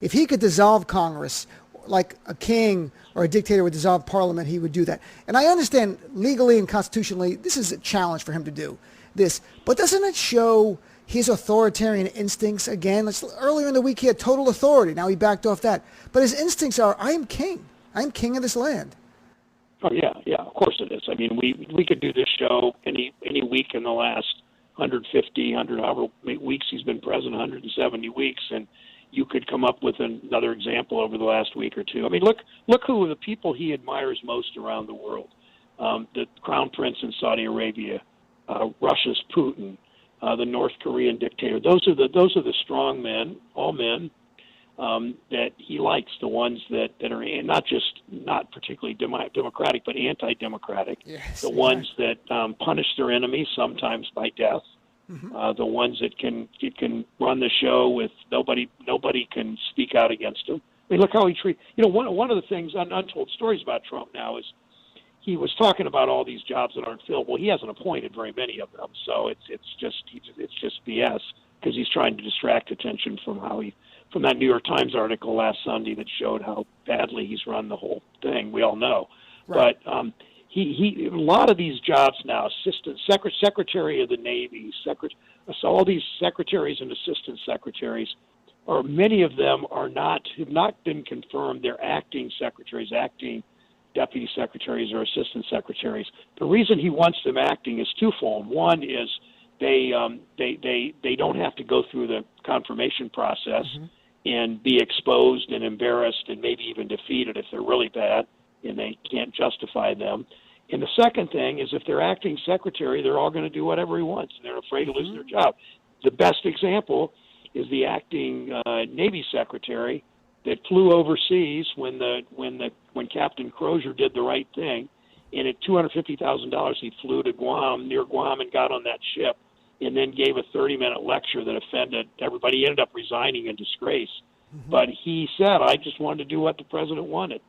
If he could dissolve Congress like a king or a dictator would dissolve Parliament, he would do that. And I understand legally and constitutionally, this is a challenge for him to do this. But doesn't it show his authoritarian instincts again? Earlier in the week, he had total authority. Now he backed off that. But his instincts are, I am king. I am king of this land. Oh, yeah, of course it is. I mean, we could do this show any week in the last 150, however weeks he's been president, 170 weeks, and you could come up with another example over the last week or two. I mean, look who are the people he admires most around the world. The Crown Prince in Saudi Arabia, Russia's Putin, the North Korean dictator. Those are the strong men, all men, that he likes, the ones that are not particularly democratic, but anti-democratic. Yes, the ones that punish their enemies, sometimes by death. Mm-hmm. The ones that can run the show with nobody can speak out against him. I mean, look how he treats. One of the things untold stories about Trump now is he was talking about all these jobs that aren't filled. Well, he hasn't appointed very many of them, so it's just BS because he's trying to distract attention from that New York Times article last Sunday that showed how badly he's run the whole thing. We all know, right. But he a lot of these jobs now, secretary of the Navy, so all these secretaries and assistant secretaries, or many of them have not been confirmed. They're acting secretaries, acting deputy secretaries, or assistant secretaries. The reason he wants them acting is twofold. One is they don't have to go through the confirmation process and be exposed and embarrassed and maybe even defeated if they're really bad and they can't justify them. And the second thing is if they're acting secretary, they're all going to do whatever he wants, and they're afraid to lose their job. The best example is the acting Navy secretary that flew overseas when Captain Crozier did the right thing, and at $250,000 he flew to near Guam, and got on that ship, and then gave a 30-minute lecture that offended everybody. He ended up resigning in disgrace. But he said, I just wanted to do what the president wanted.